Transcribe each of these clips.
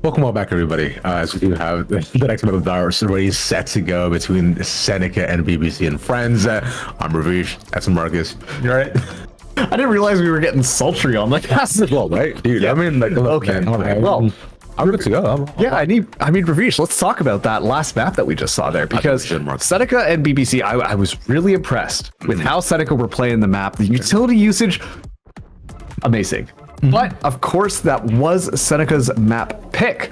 Welcome back, everybody. As we do have the next battle of the hour already set to go between Seneca and BBC and friends. I'm Ravish. That's Marcus. You all right? I didn't realize we were getting sultry on the cast. Well, right, dude. Yeah. I mean, like, look, Okay. man, All right. Well, I'm good to go. I mean, Ravish, let's talk about that last map that we just saw there, because Seneca and BBC, I was really impressed with how Seneca were playing the map. The utility usage, amazing. But of course, that was Seneca's map pick.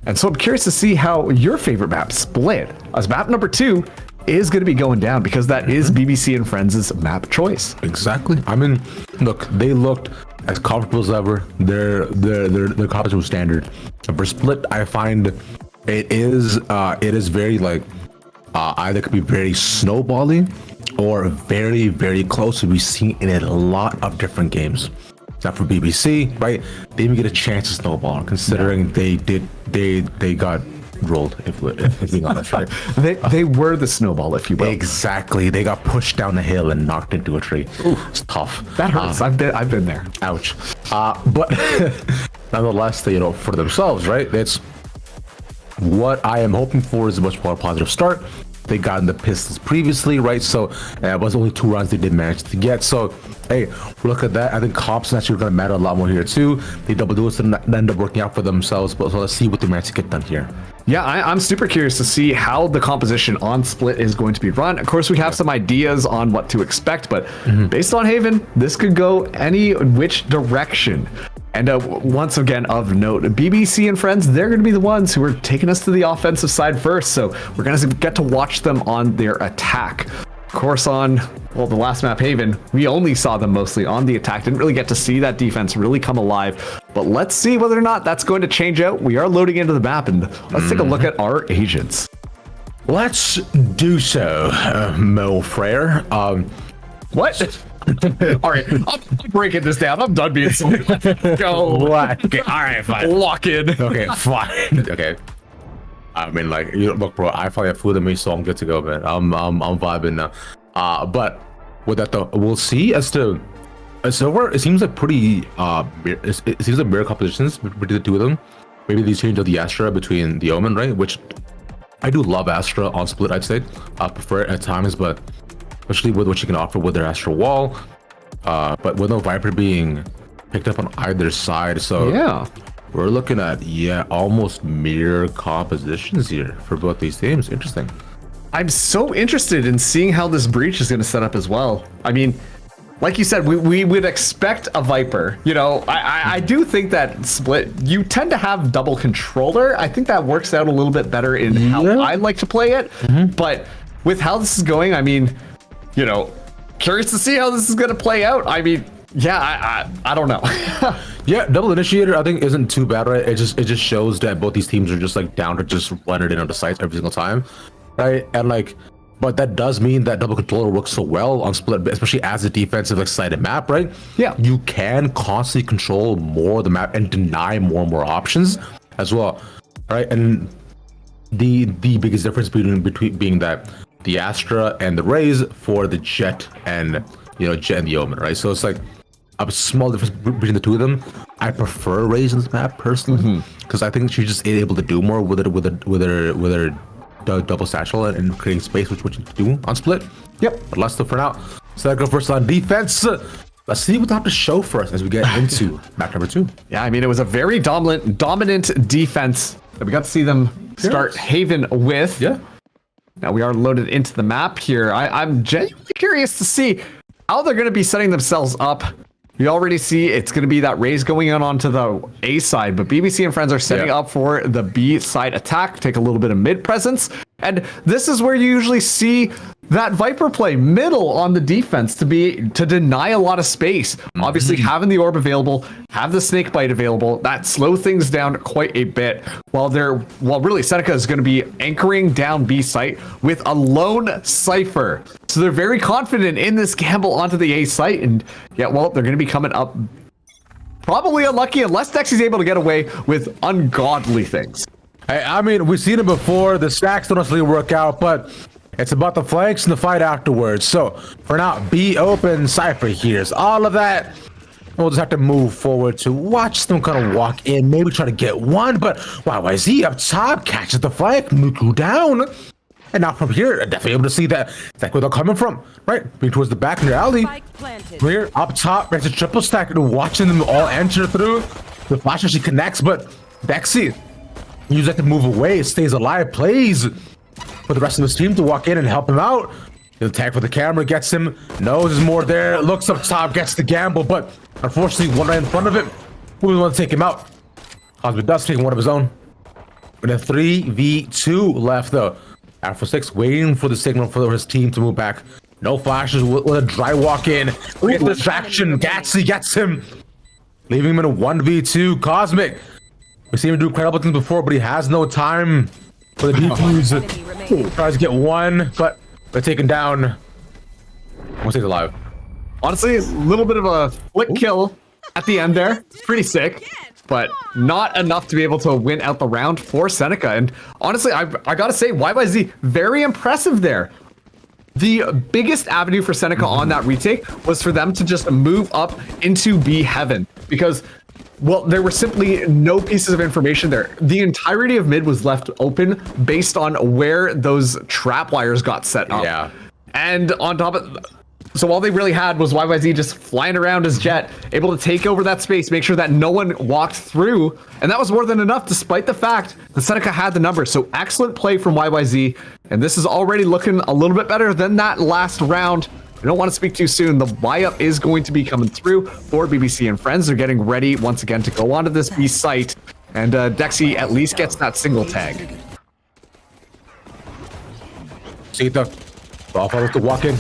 And so I'm curious to see how your favorite map split, as map number 2 is going to be going down, because that is BBC and Friends' map choice. Exactly. I mean, look, they looked as comfortable as ever. Their competition was standard. For split, I find it is very like either could be very snowballing or very, very close to be seen in a lot of different games. Not for BBC, right? They didn't get a chance to snowball, considering they got rolled. If being honest, right? They were the snowball, if you will. Exactly. They got pushed down the hill and knocked into a tree. Ooh, it's tough. That hurts. I've been there. Ouch. But nonetheless, they, for themselves, right? It's what I am hoping for is a much more positive start. They got in the Pistols previously, right? So it was only 2 rounds they did manage to get. So, hey, look at that. I think comps actually going to matter a lot more here too. They double duels and end up working out for themselves. But so let's see what they manage to get done here. Yeah, I'm super curious to see how the composition on Split is going to be run. Of course, we have some ideas on what to expect, but based on Haven, this could go any which direction. And once again, of note, BBC and Friends, they're going to be the ones who are taking us to the offensive side first. So we're going to get to watch them on their attack. Of course, on, well, the last map, Haven, we only saw them mostly on the attack. Didn't really get to see that defense really come alive. But let's see whether or not that's going to change out. We are loading into the map, and let's take a look at our agents. Let's do so, Mo Frere. What? All right, I'm breaking this down. I'm done being silly. Go. What? Okay, all right, fine. Lock in. Okay, fine. Okay. I mean, like, look, bro. I finally have food in me, so I'm good to go, man. I'm vibing now. But with that though, we'll see as to where it seems like pretty. It seems like mirror compositions between the two of them. Maybe these change of the Astra between the Omen, right? Which I do love Astra on Split. I'd say I prefer it at times, but especially with what you can offer with their Astra Wall. But with no Viper being picked up on either side, so yeah. We're looking at, almost mirror compositions here for both these teams. Interesting. I'm so interested in seeing how this breach is going to set up as well. I mean, like you said, we would expect a Viper. I do think that Split, you tend to have double controller. I think that works out a little bit better in how I like to play it. But with how this is going, I mean, curious to see how this is going to play out. I mean, yeah, I don't know. Yeah, double initiator I think isn't too bad, right? It just shows that both these teams are just like down to just run it in on the sites every single time, right? And like, but that does mean that double controller works so well on Split, especially as a defensive like sided map, right? Yeah, you can constantly control more of the map and deny more and more options as well, right? And the biggest difference between being that the Astra and the Rays for the Jet and Jet and the Omen, right? So it's like a small difference between the two of them. I prefer Rays in this map personally because I think she's just able to do more with her double satchel and creating space, which you can do on Split. Yep. But let's do for now. So I go first on defense. Let's see what they have to show for us as we get into map number 2. Yeah, I mean, it was a very dominant defense that we got to see them start Haven with. Yeah. Now we are loaded into the map here. I'm genuinely curious to see how they're going to be setting themselves up. We already see it's going to be that Rays going on onto the A side, but BBC and Friends are setting up for the B side attack, take a little bit of mid presence. And this is where you usually see that Viper play middle on the defense to deny a lot of space. Obviously, having the orb available, have the snake bite available, that slow things down quite a bit. While really Seneca is going to be anchoring down B site with a lone Cypher. So they're very confident in this gamble onto the A site, and they're going to be coming up probably unlucky unless Dexy's able to get away with ungodly things. I mean, we've seen it before. The stacks don't necessarily work out, but it's about the flanks and the fight afterwards. So for now, be open, Cypher hears all of that. And we'll just have to move forward to watch them kind of walk in, maybe try to get one. But YYZ up top catches the flank, Muku down. And now from here, definitely able to see that that's where they're coming from, right? Being towards the back in the alley. From here, up top, there's a triple stack, and watching them all enter through. The flash actually connects, but Dexy uses that to move away, stays alive, plays for the rest of his team to walk in and help him out. The tag for the camera gets him, knows there's more there, looks up top, gets the gamble, but unfortunately, one right in front of him. Who would want to take him out? Cosmic does take one of his own. With a 3v2 left, though. Alpha 6 waiting for the signal for his team to move back. No flashes with a dry walk in. Get the distraction. Gatsy gets him. Leaving him in a 1v2. Cosmic. We've seen him do incredible things before, but he has no time for the defuse. Tries to get one, but they're taken down. Once he's alive. Honestly, a little bit of a flick kill at the end there. It's pretty sick, but not enough to be able to win out the round for Seneca. And honestly, I gotta say, YYZ, very impressive there. The biggest avenue for Seneca on that retake was for them to just move up into B heaven, because, well, there were simply no pieces of information there. The entirety of mid was left open based on where those trap wires got set up. Yeah. And on top of, so all they really had was YYZ just flying around his jet, able to take over that space, make sure that no one walked through. And that was more than enough, despite the fact that Seneca had the numbers. So excellent play from YYZ. And this is already looking a little bit better than that last round. I don't want to speak too soon. The Y-up is going to be coming through for BBC and friends. They're getting ready once again to go onto this B site. And Dexy at least gets that single tag. See the ball follows to walk in.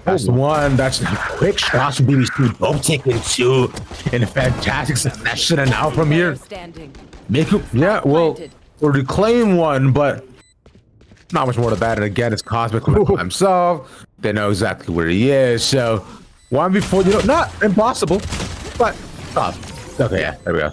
That's one. That's a quick shots from BBC. Both taking two in a fantastic succession. And now from here, make it, yeah, well, we'll reclaim one, but not much more to that. And again, it's Cosmic himself. They know exactly where he is. So one before, you know, not impossible, but okay, yeah, there we go.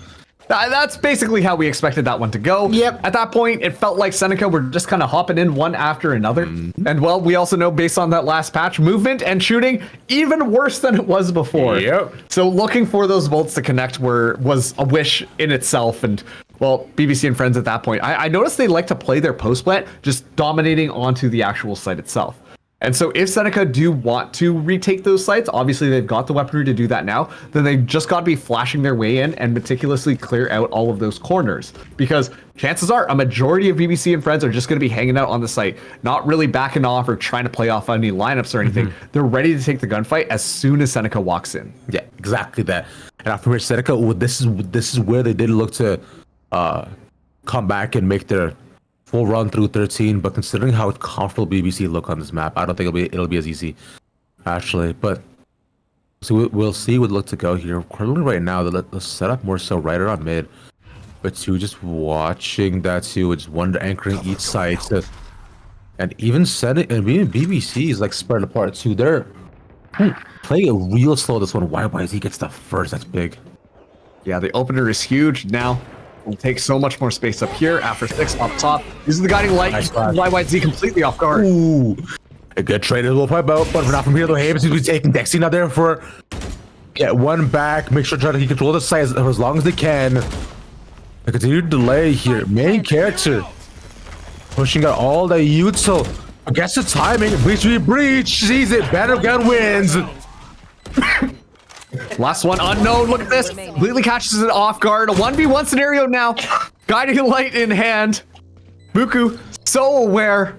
That's basically how we expected that one to go. Yep. At that point, it felt like Seneca were just kind of hopping in one after another. And well, we also know based on that last patch, movement and shooting even worse than it was before. Yep. So looking for those bolts to connect was a wish in itself. And well, BBC and friends at that point, I noticed they like to play their post plant just dominating onto the actual site itself. And so if Seneca do want to retake those sites, obviously they've got the weaponry to do that now, then they've just got to be flashing their way in and meticulously clear out all of those corners. Because chances are a majority of BBC and friends are just going to be hanging out on the site, not really backing off or trying to play off any lineups or anything. They're ready to take the gunfight as soon as Seneca walks in. Yeah, exactly that. And after which Seneca, this is where they did look to come back and make their full run through 13, but considering how comfortable BBC look on this map, I don't think it'll be as easy, actually. But so we'll see what look to go here. Currently, right now, the setup more so right around mid, but two just watching that too. It's one anchoring each side, and even Seneca and even BBC is like spread apart too. They're playing it real slow. This one, YYZ gets the first. That's big. Yeah, the opener is huge now. Will take so much more space up here. After 6 up top, uses the guiding light. Nice YYZ completely off guard. Ooh, a good trade as well by Boat, but not from here though. Havens seems to be taking Dexy now there for get one back. Make sure to control the site as long as they can. A continued delay here. Main character pushing out all the util. I guess the timing. Breach sees it. Battlegun wins. Last one unknown. Look at this. Completely catches it off guard. A 1v1 scenario now. Guiding light in hand. Muku so aware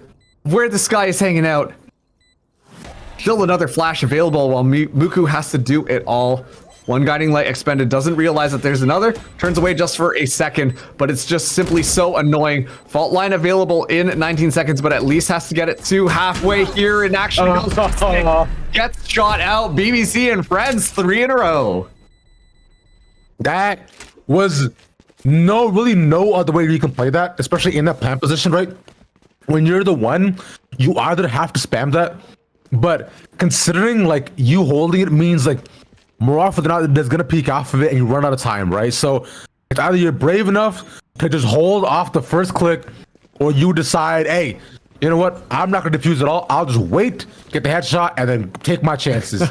of where this guy is hanging out. Still another flash available while Muku has to do it all. One guiding light expended, doesn't realize that there's another, turns away just for a second, but it's just simply so annoying. Fault line available in 19 seconds, but at least has to get it to halfway here in action. Gets shot out. BBC and friends 3 in a row. That was really no other way you can play that, especially in that plant position, right? When you're the one, you either have to spam that, but considering like you holding it means like more often than not, there's gonna peek off of it and you run out of time, right? So it's either you're brave enough to just hold off the first click, or you decide, hey, you know what? I'm not gonna defuse at all. I'll just wait, get the headshot, and then take my chances.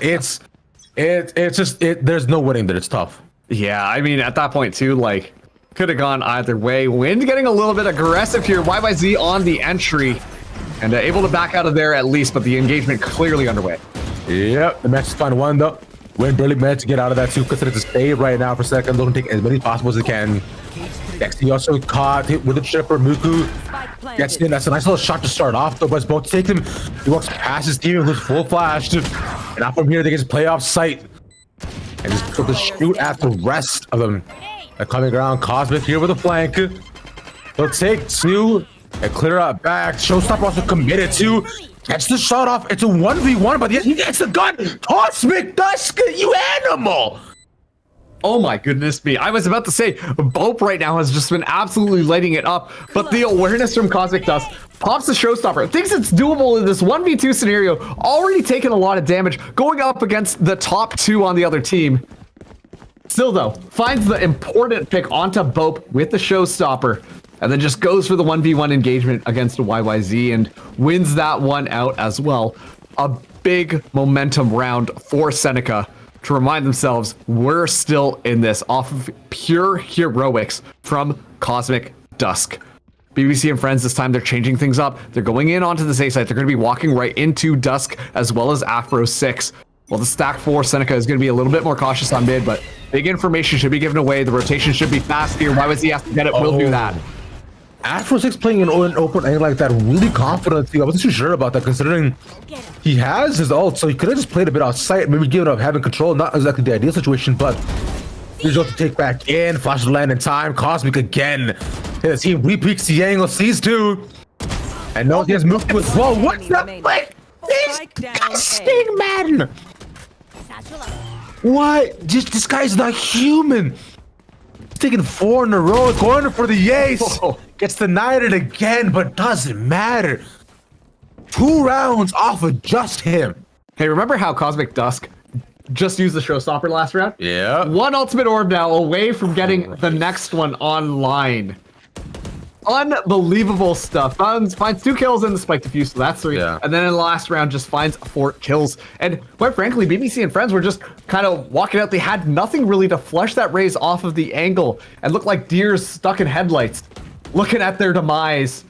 It's just there's no winning that. It's tough. Yeah, I mean, at that point too, like, could have gone either way. Wind getting a little bit aggressive here. YYZ on the entry and able to back out of there at least, but the engagement clearly underway. Yep, the match is fine one though. Wind barely managed to get out of that too, considered to stay right now for a second. Looking to take as many possible as he can. Dexy also caught hit with the chipper. Muku gets in. That's a nice little shot to start off though, but it's both to take him. He walks past his team who's full flashed. And now from here they can just play off sight and just put the shoot at the rest of them. They're coming around. Cosmic here with a flank. They'll take two and clear out back. Showstopper also committed to. Gets the shot off. It's a 1v1, but he gets the gun. Cosmic Dusk, you animal! Oh my goodness me. I was about to say, Bope right now has just been absolutely lighting it up, but the awareness from Cosmic Dust pops the Showstopper. Thinks it's doable in this 1v2 scenario. Already taken a lot of damage, going up against the top two on the other team. Still though, finds the important pick onto Bope with the Showstopper, and then just goes for the 1v1 engagement against a YYZ and wins that one out as well. A big momentum round for Seneca to remind themselves we're still in this off of pure heroics from Cosmic Dusk. BBC and friends, this time they're changing things up. They're going in onto this A site. They're going to be walking right into Dusk as well as Afro 6. Well, the stack 4, Seneca is going to be a little bit more cautious on mid, but big information should be given away. The rotation should be fast here. YYZ has to get it. We'll do that. Afro 6 playing an open angle like that, really confident. I wasn't too sure about that considering he has his ult, so he could have just played a bit outside, maybe given up having control. Not exactly the ideal situation, but he's able to take back in, flash the land in time. Cosmic again. His team repeats the angle, sees two, and now he has moved as well. What's that play? He's disgusting, man. What? Just this guy's not human. He's taking 4 in a row, going for the ace. Gets denied again, but doesn't matter. 2 rounds off of just him. Hey, remember how Cosmic Dusk just used the Showstopper last round? Yeah. 1 ultimate orb now away from getting the next one online. Unbelievable stuff. Finds 2 kills in the spike defuse, so that's 3. Yeah. And then in the last round just finds 4 kills. And quite frankly, BBC and friends were just kind of walking out. They had nothing really to flush that raise off of the angle and looked like deers stuck in headlights, looking at their demise.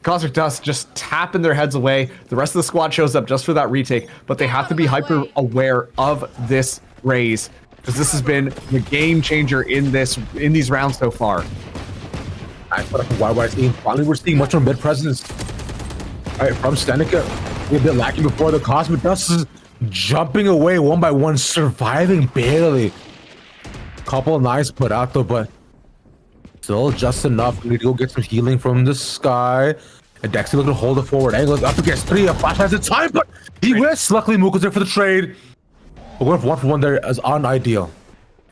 Cosmic Dust just tapping their heads away. The rest of the squad shows up just for that retake, but they have to be hyper aware of this raise because this has been the game changer in these rounds so far. I put up a YYZ. Finally, we're seeing much more mid presence. All right, from Seneca. We've been lacking before. The Cosmic Dust is jumping away one by one, surviving barely. Couple of knives put out though, but still just enough. We need to go get some healing from the sky. And Dexy looking to hold the forward angle. Up against 3. A flash has the time, but he missed. Luckily, Muko's there for the trade. But going for 1-for-1 there is unideal.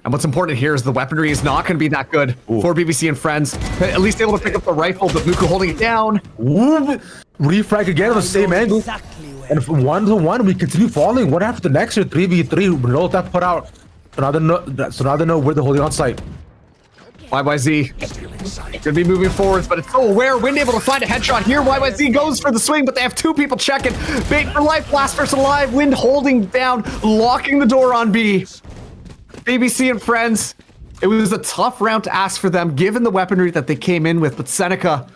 And what's important here is the weaponry is not going to be that good for BBC and friends. At least able to pick up the rifle, but Muko holding it down. Ooh, refrag again on the same angle. And from 1-to-1, we continue falling one after the next. 3v3. No that put out. So now they know where they're holding on site. YYZ gonna be moving forwards, but it's so aware. Wind able to find a headshot here. YYZ goes for the swing, but they have 2 people checking. Bait for life, last person alive. Wind holding down, locking the door on B. BBC and friends, it was a tough round to ask for them, given the weaponry that they came in with, but Seneca,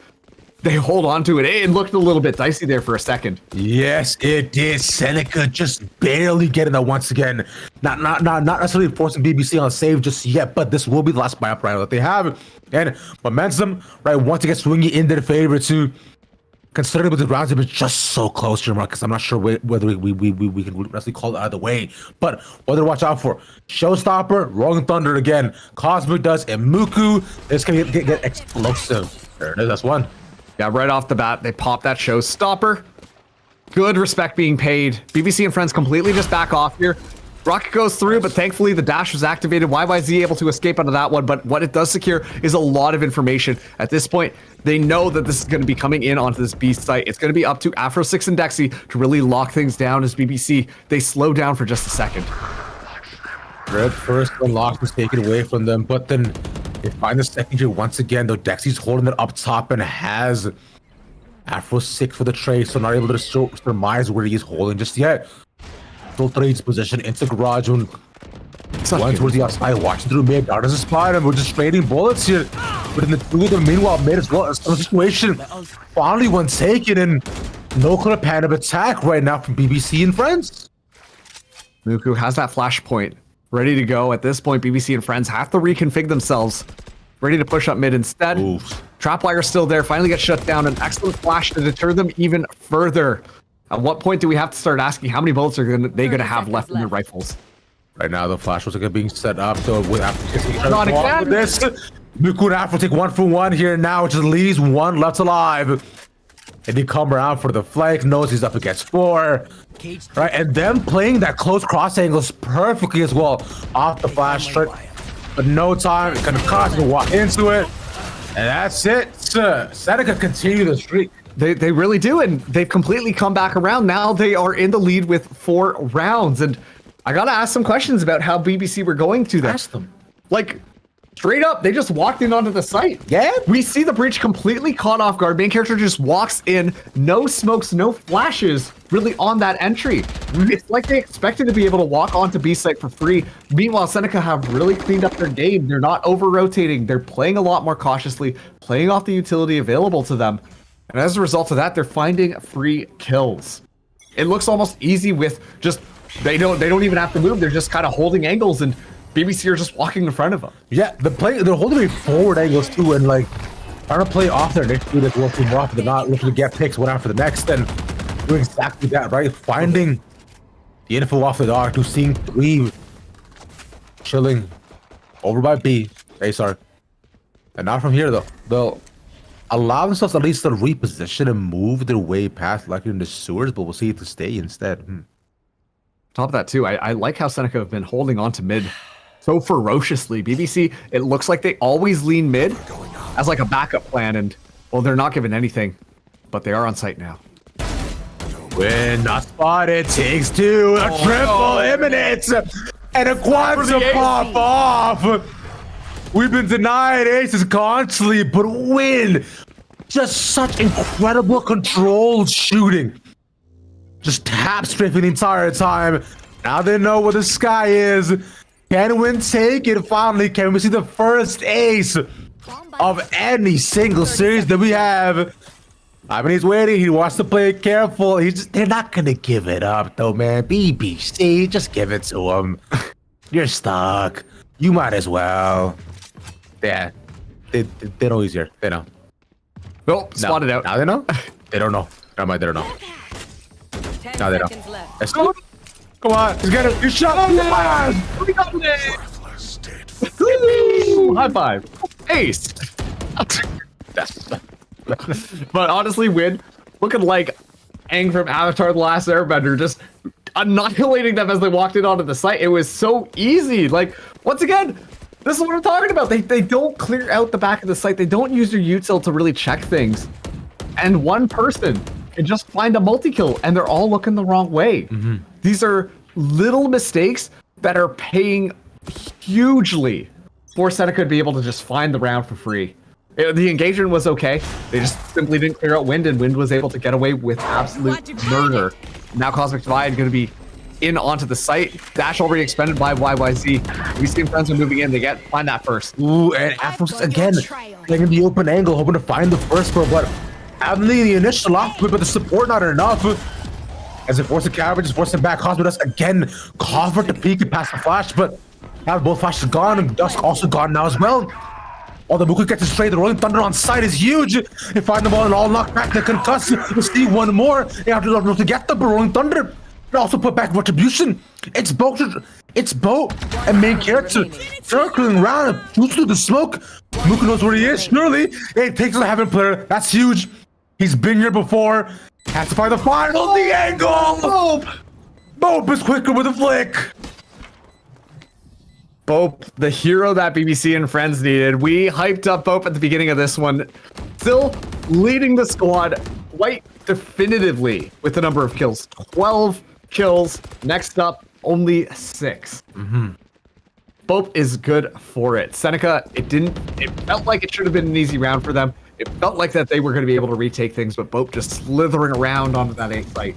they hold on to it. It looked a little bit dicey there for a second. Yes, it did. Seneca just barely getting that once again. Not necessarily forcing BBC on save just yet, but this will be the last buy-up round that they have. And momentum, right, once again swinging in their favor too. Considering with the rounds have been just so close here, Marcus, I'm not sure whether we can necessarily call it either way. But what to watch out for? Showstopper, Rolling Thunder again. Cosmic Dust and Muku. It's gonna get explosive. There it is. That's one. Yeah, right off the bat, they pop that Showstopper. Good respect being paid. BBC and friends completely just back off here. Rocket goes through, but thankfully the dash was activated. YYZ able to escape out of that one, but what it does secure is a lot of information. At this point, they know that this is going to be coming in onto this B site. It's going to be up to Afro 6 and Dexy to really lock things down as BBC. They slow down for just a second. Red first unlock was taken away from them, but then they find the second here once again, though Dexy's holding it up top and has Afro 6 for the trade, so not able to surmise where he's holding just yet. Still trades position into garage when One towards the outside, watching through mid. Dart is a spot, and we're just trading bullets here. But in the two of them, meanwhile, mid as well. A situation. Finally, one taken, and no clear plan of attack right now from BBC and friends. Muku has that flashpoint ready to go. At this point, BBC and friends have to reconfig themselves, ready to push up mid instead. Oof. Trapwire still there, finally gets shut down. An excellent flash to deter them even further. At what point do we have to start asking how many bullets are they going to have left in their rifles? Right now, the flash was like being set up. So Not again. with this, Muku and Afro take 1 for 1 here now, which leaves one left alive. And he come around for the flank, knows he's up against 4. Right, and them playing that close cross angles perfectly as well off the flash straight. But no time, it's gonna cost to walk into it. And that's it. Seneca continue the streak. They really do, and they've completely come back around. Now they are in the lead with 4 rounds, and I gotta ask some questions about how BBC were going to that. Ask them. Like, straight up, they just walked in onto the site. Yeah. We see the breach completely caught off guard. Main character just walks in, no smokes, no flashes, really on that entry. It's like they expected to be able to walk onto B site for free. Meanwhile, Seneca have really cleaned up their game. They're not over-rotating. They're playing a lot more cautiously, playing off the utility available to them. And as a result of that, they're finding free kills. It looks almost easy with just, they don't even have to move. They're just kind of holding angles, and BBC are just walking in front of them. Yeah, they're holding me forward angles too, and like trying to play off their initiative that's working more often than not, looking to get picks one after the next, and doing exactly that, right? Finding the info off the dart, to seeing 3 chilling over by B, ASR. And not from here though. They'll allow themselves at least to reposition and move their way past likely in the sewers, but we'll see if they stay instead. Top of that too, I like how Seneca have been holding on to mid so ferociously. BBC, it looks like they always lean mid as like a backup plan, and well, they're not given anything, but they are on site now. Win, not spotted, takes 2, a triple imminent, and a quad to pop off. We've been denied aces constantly, but win. Just such incredible controlled shooting. Just tap strafing the entire time. Now they know what the sky is. Can Win take it finally? Can we see the first ace of any single series that we have? I mean, he's waiting. He wants to play it careful. They're not going to give it up, though, man. BBC, just give it to him. You're stuck. You might as well. Yeah. They know he's here. They know. Well, spotted out. Now they know? They don't know. Never mind, they don't know. Now they don't. Let's go. Come on. He's got a shot. Come on. We got it. Woo! High five. Ace. But honestly, Win, looking like Aang from Avatar: The Last Airbender, just annihilating them as they walked in onto the site. It was so easy. Like, once again, this is what I'm talking about. They don't clear out the back of the site. They don't use their util to really check things. And one person can just find a multi-kill, and they're all looking the wrong way. These are little mistakes that are paying hugely for Seneca to be able to just find the round for free. The engagement was okay. They just simply didn't clear out Wind, and Wind was able to get away with absolute murder. Now Cosmic Divide going to be in onto the site. Dash already expended by YYZ. We see friends are moving in. They find that first. Ooh, and Afros again playing in the open angle, hoping to find the first one, but having the initial off, but the support not enough. As they force the coverage, just forcing back. Cosmic Dusk again, cover to peek and pass the flash, but now both flashes gone, and Dusk also gone now as well. Oh, the Muku gets it straight. The Rolling Thunder on site is huge. They find the ball and all knocked back. They concuss. We see one more. They have to get the Rolling Thunder. They also put back Retribution. It's both and main character circling around and shoots through the smoke. Muku knows where he is. Surely it takes the Heaven player. That's huge. He's been here before. Has to find the final. The angle. Bope is quicker with a flick. Bope, the hero that BBC and friends needed. We hyped up Bope at the beginning of this one. Still leading the squad quite definitively with the number of kills. 12 kills. Next up, only 6. Bope is good for it. Seneca, it felt like it should have been an easy round for them. It felt like that they were going to be able to retake things, but Bope just slithering around onto that 8 site.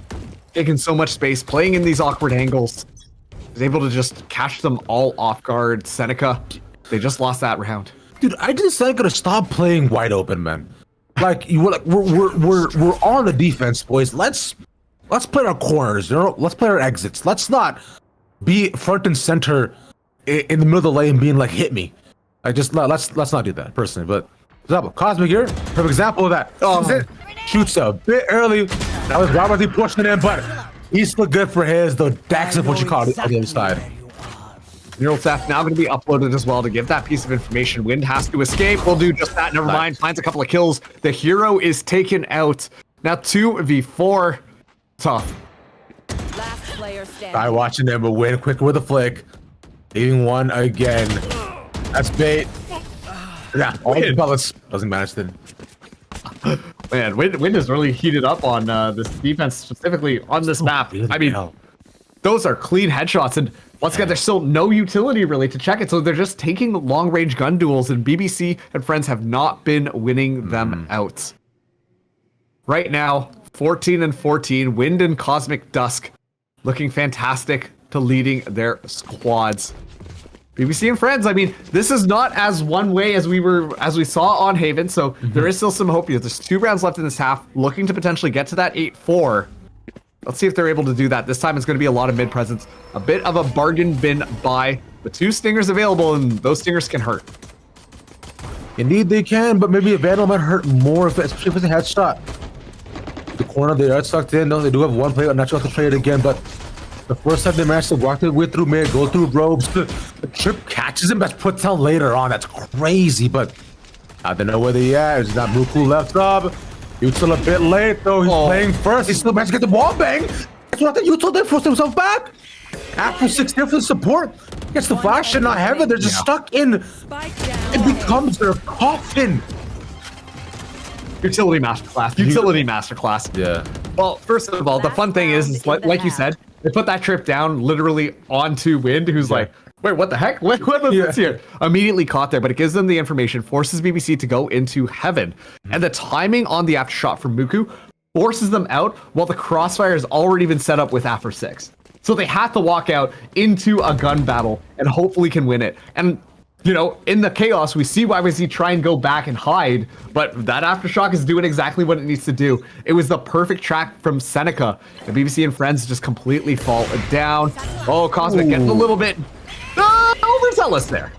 Taking so much space, playing in these awkward angles. was able to just catch them all off guard. Seneca, they just lost that round. Dude, I just said gotta stop playing wide open, man. Like we're on the defense, boys. Let's play our corners. You know, let's play our exits. Let's not be front and center in the middle of the lane, being like, hit me. Let's not do that personally. But example, Cosmic here, perfect example of that. Shoots a bit early. That was Robert pushing in, but he's still good for his. Though Dax is what you call it on the other side. Neural Theft now going to be uploaded as well to give that piece of information. Wind has to escape. We'll do just that. Never mind. Finds a couple of kills. The hero is taken out. Now 2v4. Tough. Last player standing. I watching them, but win quicker with a flick. Leaving one again. That's bait. Yeah, all the pellets doesn't manage to. Man, Wind is really heated up on this defense, specifically on this map. I mean, those are clean headshots, and once again, there's still no utility really to check it, so they're just taking long-range gun duels, and BBC and friends have not been winning them out. Right now, 14-14, Wind and Cosmic Dusk looking fantastic to leading their squads. BBC and friends, I mean, this is not as one way as we saw on Haven, so there is still some hope here. There's 2 rounds left in this half, looking to potentially get to that 8-4. Let's see if they're able to do that. This time it's going to be a lot of mid presence. A bit of a bargain bin buy. The 2 stingers available, and those stingers can hurt. Indeed they can, but maybe a Vandal might hurt more, especially if it's a headshot. The corner, they are sucked in. No, they do have one player, not sure how to trade again, but the first time they managed to walk their way through mid, go through ropes, the trip catches him, that's put down later on. That's crazy, but I don't know where they at. It's not Muku left up. Util a bit late, though. He's playing first. He still managed to get the wall bang. That's what Util did, forced himself back. After 6 different support, gets the flash and not have it. They're just stuck in. It becomes their coffin. Utility masterclass. Utility masterclass. Yeah. Well, first of all, the fun thing is like you said, they put that trip down literally onto Wind, who's like, wait, what the heck? What is this here? Immediately caught there, but it gives them the information, forces BBC to go into heaven. And the timing on the aftershot from Muku forces them out while the crossfire has already been set up with after 6. So they have to walk out into a gun battle and hopefully can win it. And you know, in the chaos, we see YYZ try and go back and hide, but that aftershock is doing exactly what it needs to do. It was the perfect track from Seneca. The BBC and friends just completely fall down. Oh, Cosmic getting a little bit overzealous there.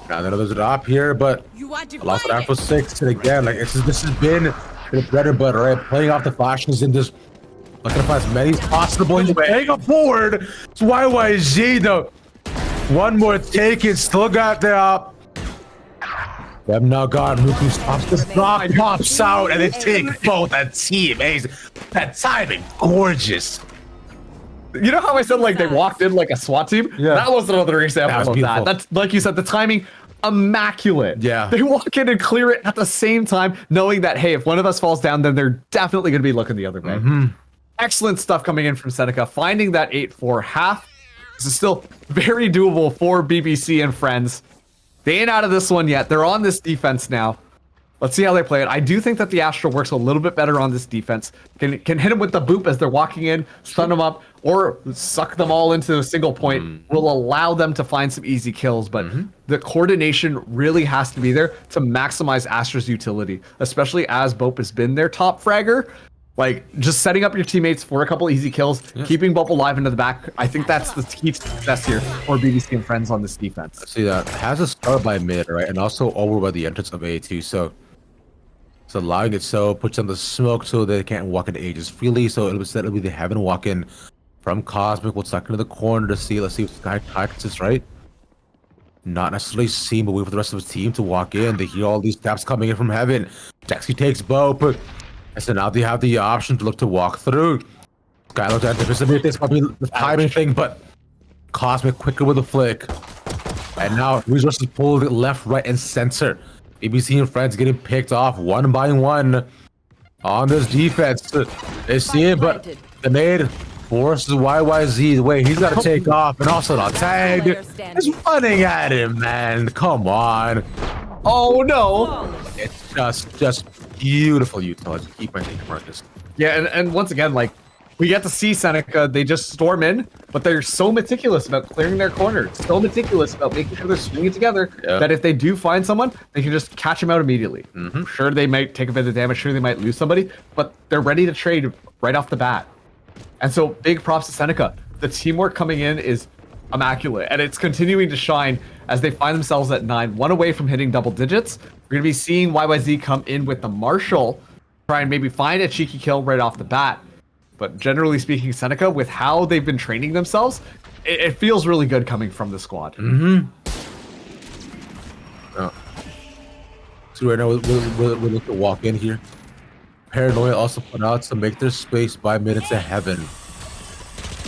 Now I know there's an op here, but lost it after 6, and again, like this has been the bread and butter, right? Playing off the flashes and just looking to find as many as possible. He's playing up forward. It's YYZ though. One more taken, still got the op. Them now gone. Muku stops the block, pops out, and they take both. That team, amazing. That timing, gorgeous. You know how I said like they walked in like a SWAT team? Yeah. That was another example of beautiful. that. That's like you said, the timing, immaculate. Yeah. They walk in and clear it at the same time, knowing that, hey, if one of us falls down, then they're definitely going to be looking the other way. Excellent stuff coming in from Seneca, finding that 8-4 half. This is still very doable for BBC and friends. They ain't out of this one yet. They're on this defense now. Let's see how they play it. I do think that the Astro works a little bit better on this defense. Can hit them with the boop as they're walking in, stun them up, or suck them all into a single point. Will allow them to find some easy kills, but the coordination really has to be there to maximize Astra's utility, especially as Bope has been their top fragger. Like, just setting up your teammates for a couple easy kills, keeping Bope alive into the back. I think that's the key to success here for BBC and friends on this defense. See that has a start by mid, right, and also over by the entrance of A2. So it's allowing it so puts on the smoke so they can't walk into ages freely. So it'll be they haven't walk in from Cosmic. We'll suck into the corner to see. Let's see if Sky Tactics is right. Not necessarily seen, but wait for the rest of his team to walk in. They hear all these taps coming in from heaven. Jaxi takes Bope. And so now they have the option to look to walk through. Sky looks at this might be the timing thing, but Cosmic quicker with a flick. And now resources pulled left, right, and center. ABC and friends getting picked off one by one on this defense. They see it, but the nade forces YYZ the way he's got to take off, and also not tag. It's running at him, man. Come on. Oh no! It's just beautiful utility. Keep my name, Marcus. Yeah, and once again, like, we get to see Seneca. They just storm in, but they're so meticulous about clearing their corner, so meticulous about making sure they're swinging together that if they do find someone, they can just catch them out immediately. Sure, they might take a bit of damage. Sure, they might lose somebody, but they're ready to trade right off the bat. And so big props to Seneca. The teamwork coming in is immaculate, and it's continuing to shine as they find themselves at 9, one away from hitting double digits. We're going to be seeing YYZ come in with the Marshall, try and maybe find a cheeky kill right off the bat. But generally speaking, Seneca, with how they've been training themselves, it feels really good coming from the squad. So right now, we're looking to walk in here. Paranoia also put out to make their space by minutes to heaven.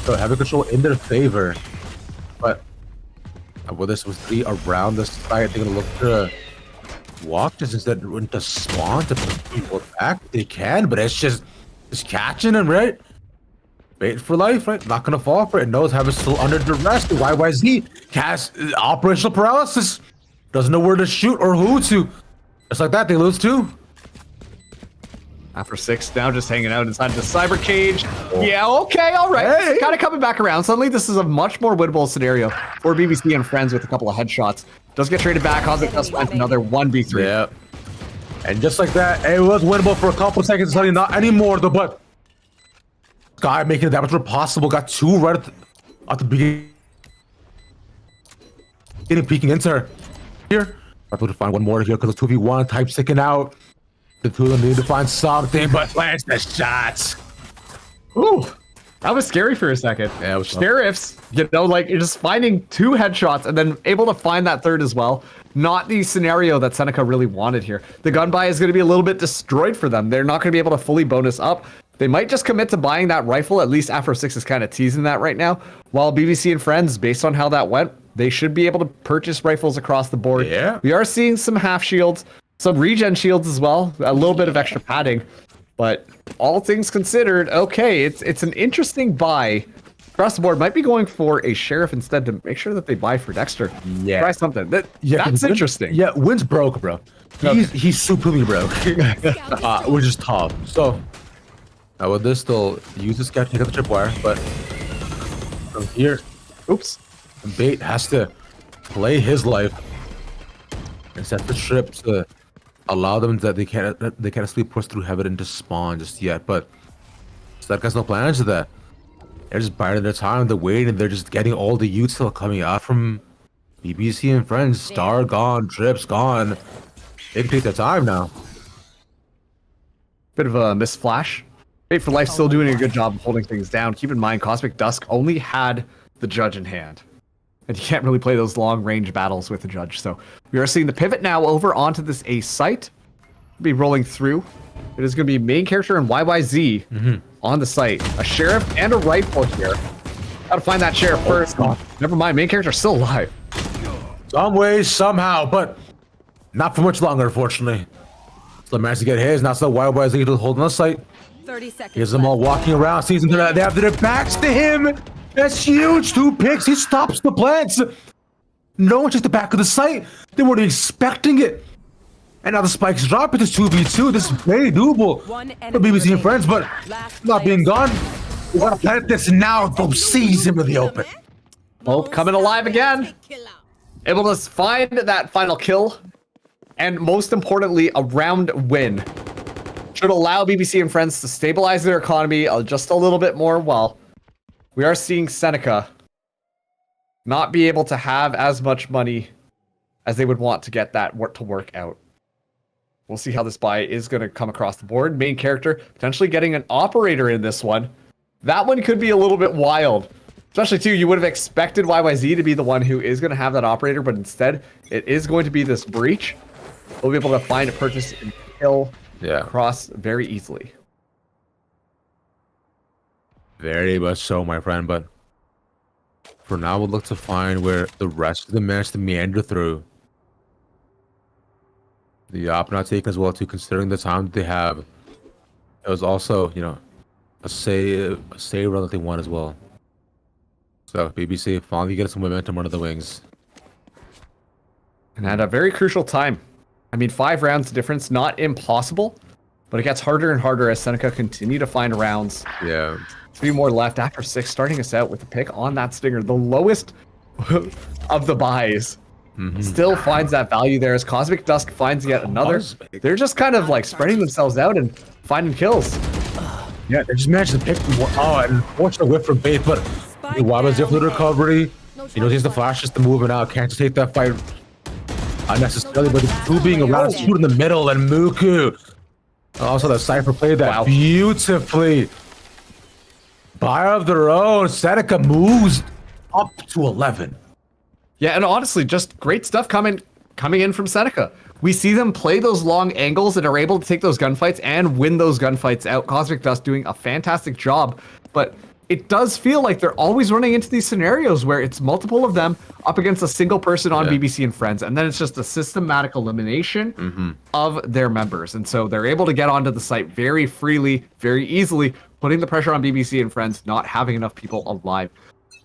So heaven control in their favor. But with this was 3 around the site, they're going to look to walk just instead to spawn to put people back. They can, but it's just catching them, right? Bait for life, right? Not going to fall for it. Knows Heaven's still under duress. The YYZ has operational paralysis. Doesn't know where to shoot or who to. Just like that, they lose too. After 6, now just hanging out inside the cyber cage. Yeah, okay, all right. Hey. Kind of coming back around. Suddenly, this is a much more winnable scenario for BBC and friends with a couple of headshots. Does get traded back. Cosmic Dust finds another 1v3. Yeah. And just like that, it was winnable for a couple seconds. Suddenly, not anymore, though. But Sky making the damage where possible. Got 2 right at the beginning. Peeking into her. Here. I'm able to find one more here because it's 2v1. Type sticking out. The two of them need to find something, but lands the shots. Ooh, that was scary for a second. Yeah, it was tough. Sheriffs, you know, like you're just finding 2 headshots and then able to find that third as well. Not the scenario that Seneca really wanted here. The gun buy is going to be a little bit destroyed for them. They're not going to be able to fully bonus up. They might just commit to buying that rifle. At least Afro 6 is kind of teasing that right now. While BBC and friends, based on how that went, they should be able to purchase rifles across the board. Yeah. We are seeing some half shields. Some regen shields as well, a little bit of extra padding, but all things considered, okay, it's an interesting buy across the board. Might be going for a sheriff instead to make sure that they buy for Dexter. Yeah, try something. That's interesting. Yeah, Wynn's broke, bro. He's superly broke, which is tough. So with this, they'll use this guy to take out the tripwire, but from here, Oops. Bait has to play his life and set the trip to allow them that they can't actually push through heaven into spawn just yet. But so that guy's no plans to that. They're just biding their time, they're waiting, they're just getting all the youths still coming out from BBC and friends. Star gone, Trips gone. They can take their time now. Bit of a misflash. Fate for Life still doing a good job of holding things down. Keep in mind, Cosmic Dusk only had the Judge in hand. And you can't really play those long-range battles with the Judge. So we are seeing the pivot now over onto this A site. Be rolling through. It is going to be main character and YYZ on the site. A sheriff and a rifle here. Gotta find that sheriff first. Oh, never mind, main character still alive. Some ways, somehow, but not for much longer, unfortunately. So managed to get his. Now so YYZ to hold on the site. 30 seconds. Here's them all walking around. Sees them. They have their backs to him. That's huge. 2 picks. He stops the plants. No one took the back of the site. They weren't expecting it. And now the spikes drop. It's 2v2. This is very doable for BBC and friends, but not being gone. We gotta plant this now. Go seize him in the open. Hope coming alive again. Able to find that final kill. And most importantly, a round win. Should allow BBC and friends to stabilize their economy just a little bit more. Well, we are seeing Seneca not be able to have as much money as they would want to get that to work out. We'll see how this buy is going to come across the board. Main character potentially getting an operator in this one. That one could be a little bit wild. Especially, too, you would have expected YYZ to be the one who is going to have that operator, but instead, it is going to be this breach. We'll be able to find a purchase and kill across very easily. Very much so, my friend, but for now, we'll look to find where the rest of them managed to meander through. The op not taken as well, too, considering the time that they have. It was also, you know, a save run that they won as well. So, BBC finally getting some momentum under the wings. And at a very crucial time. I mean, 5 rounds difference, not impossible. But it gets harder and harder as Seneca continue to find rounds. Yeah. 3 more left after 6, starting us out with the pick on that Stinger. The lowest of the buys. Still finds that value there as Cosmic Dusk finds yet another. They're just kind of like spreading themselves out and finding kills. Yeah, they just managed to pick one. Oh, and unfortunate whiff from Bait, but why was there for the recovery? He knows he has the flash just to move it out. Can't just take that fight unnecessarily, but the two being around, shoot in the middle, and Muku. Also, the Cypher played that beautifully. Buyer of their own, Seneca moves up to 11. Yeah, and honestly, just great stuff coming in from Seneca. We see them play those long angles and are able to take those gunfights and win those gunfights out. Cosmic Dust doing a fantastic job, but it does feel like they're always running into these scenarios where it's multiple of them up against a single person on BBC and Friends, and then it's just a systematic elimination of their members. And so they're able to get onto the site very freely, very easily, putting the pressure on BBC and Friends, not having enough people alive.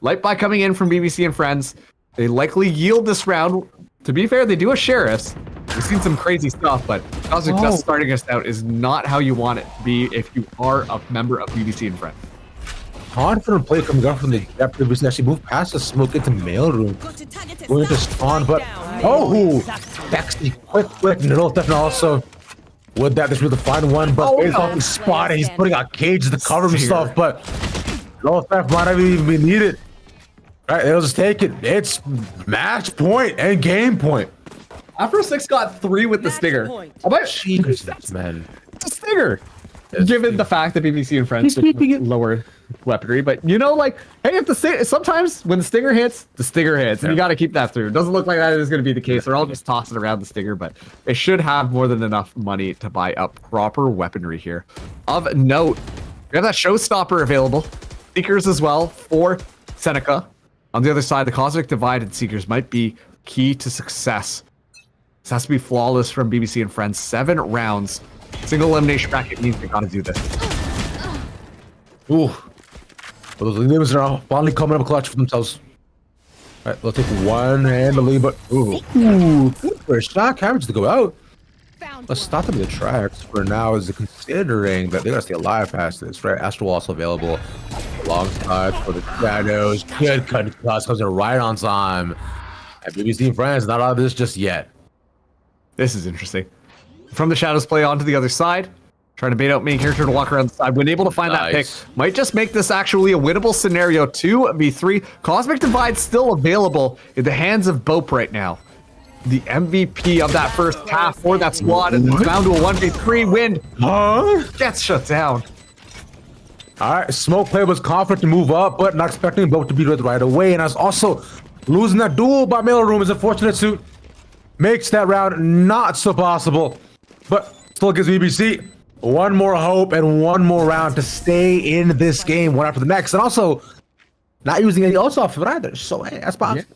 Light by coming in from BBC and Friends, they likely yield this round. To be fair, they do a sheriffs. We've seen some crazy stuff, but Cosmic Dust starting us out is not how you want it to be if you are a member of BBC and Friends. Confident play coming up from the depth previously actually moved past the smoke into mailroom. Going to spawn, but sexy, quick, middle definitely also. With that, this was the final one, but based off the spot, he's putting out cages to cover himself, but no theft might not even be needed. All right, they'll just take it. It's match point and game point. Afro 6 got 3 with the Stinger. Jesus, man. It's a Stinger. Given the fact that BBC and Friends lower weaponry, but you know, like, hey, if the sometimes when the Stinger hits, and you got to keep that through. It doesn't look like that is going to be the case. They're all just tossing around the Stinger, but they should have more than enough money to buy up proper weaponry here. Of note, we have that Showstopper available, Seekers as well for Seneca. On the other side, the Cosmic Divide and Seekers might be key to success. This has to be flawless from BBC and Friends. 7 rounds. Single elimination bracket means they gotta do this. Ooh. Well, those names are finally coming up clutch for themselves. All right, they'll take one handily, but ooh, for a shot coverage to go out. Let's stop them in the tracks for now, is considering that they're gonna stay alive past this, right? Astral also available alongside for the shadows. Good cut comes in right on time. And BBC and Friends not out of this just yet. This is interesting. From the shadows play onto the other side, trying to bait out main character to walk around the side. When able to find that pick, might just make this actually a winnable scenario. 2v3. Cosmic Divide still available in the hands of Bope right now. The MVP of that first half for that squad, and it's down to a 1v3 win. Gets shut down. All right, Smoke play was confident to move up, but not expecting Bope to beat it right away. And I was also losing that duel by mailroom is a fortunate suit. Makes that round not so possible, but still gives BBC one more hope and one more round to stay in this game one after the next. And also, not using any ults off of it either. So, hey, that's possible.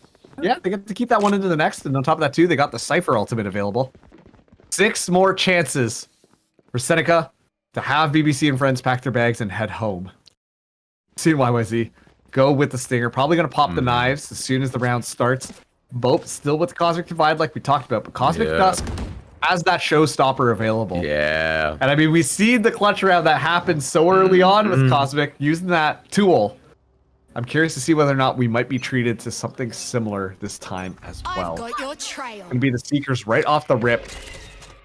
Yeah, they get to keep that one into the next. And on top of that, too, they got the Cypher ultimate available. 6 more chances for Seneca to have BBC and Friends pack their bags and head home. Seeing YYZ go with the Stinger. Probably going to pop the knives as soon as the round starts. Bope still with the Cosmic Divide like we talked about, but Cosmic Dusk has that Showstopper available. Yeah. And I mean, we see the clutch round that happened so early on with Cosmic using that tool. I'm curious to see whether or not we might be treated to something similar this time as well. I've got your trail. Gonna be the Seekers right off the rip.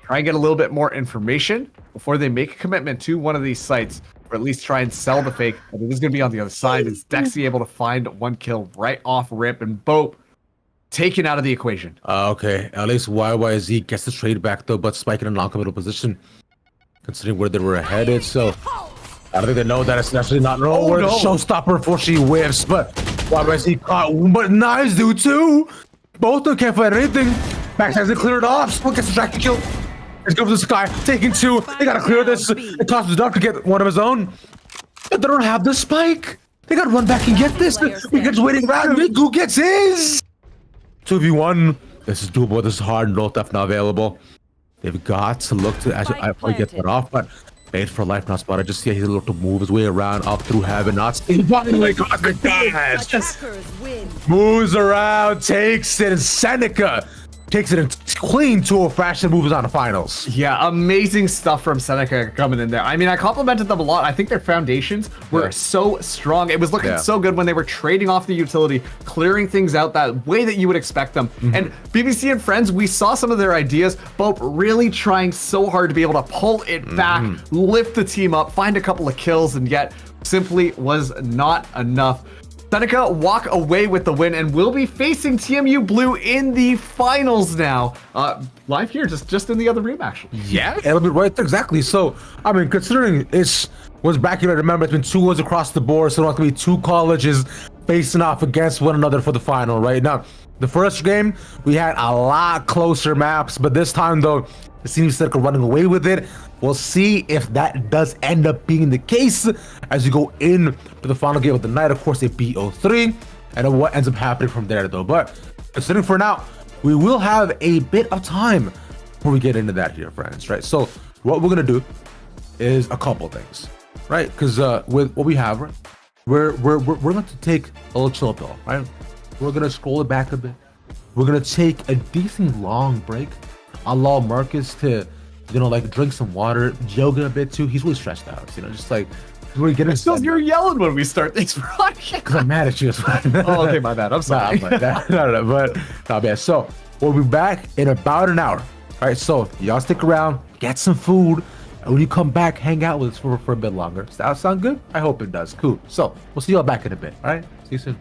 Try and get a little bit more information before they make a commitment to one of these sites, or at least try and sell the fake. But it is gonna be on the other side. Is Dexy able to find one kill right off rip, and Bope taken out of the equation. Okay, at least YYZ gets the trade back though, but Spike in a non-committal position, considering where they were headed. So I don't think they know that it's actually not where the Showstopper before she whiffs, but YYZ caught, but knives do too. Both of them can't find anything. Backside's cleared off. Smoke gets distracted kill. Let's go for the sky. Taking 2. They gotta clear this. It costs Duck to get one of his own. But they don't have the spike. They gotta run back and get this. We just waiting around. Who gets his? 2v1. This is doable. This is hard. No theft not available. They've got to look to actually probably get that off, but Bait for life not spotted. Just see he's able to move his way around up through heaven. Not staying. Finally, Cosmic Dash just moves around, takes it, and Seneca takes it in clean tour fashion moves on the finals. Yeah, amazing stuff from Seneca coming in there. I mean, I complimented them a lot. I think their foundations were so strong. It was looking so good when they were trading off the utility, clearing things out that way that you would expect them. And BBC and friends, we saw some of their ideas, but really trying so hard to be able to pull it back, lift the team up, find a couple of kills, and yet simply was not enough. Seneca walk away with the win and will be facing TMU Blue in the finals now. Live here, just in the other room, actually. Yeah, it'll be right there, exactly. So, I mean, considering was back here, remember, it's been 2 wins across the board, so it's going to be 2 colleges facing off against one another for the final, right? Now, the first game, we had a lot closer maps, but this time, though, it seems Seneca running away with it. We'll see if that does end up being the case as you go in to the final game of the night. Of course, they beat 0-3, and then what ends up happening from there, though. But considering for now, we will have a bit of time before we get into that here, friends, right? So what we're going to do is a couple things, right? Because with what we have, right, we're going to take a little chill pill, right? We're going to scroll it back a bit. We're going to take a decent long break. Allow Marcus to, like drink some water, yoga a bit too. He's really stressed out, just like we're getting. So you're yelling when we start these projects. Because I'm mad at you. Oh, okay, my bad. I'm sorry. No, but not bad. So we'll be back in about an hour. All right, so y'all stick around, get some food, and when you come back, hang out with us for a bit longer. Does that sound good? I hope it does. Cool. So we'll see y'all back in a bit. All right, see you soon.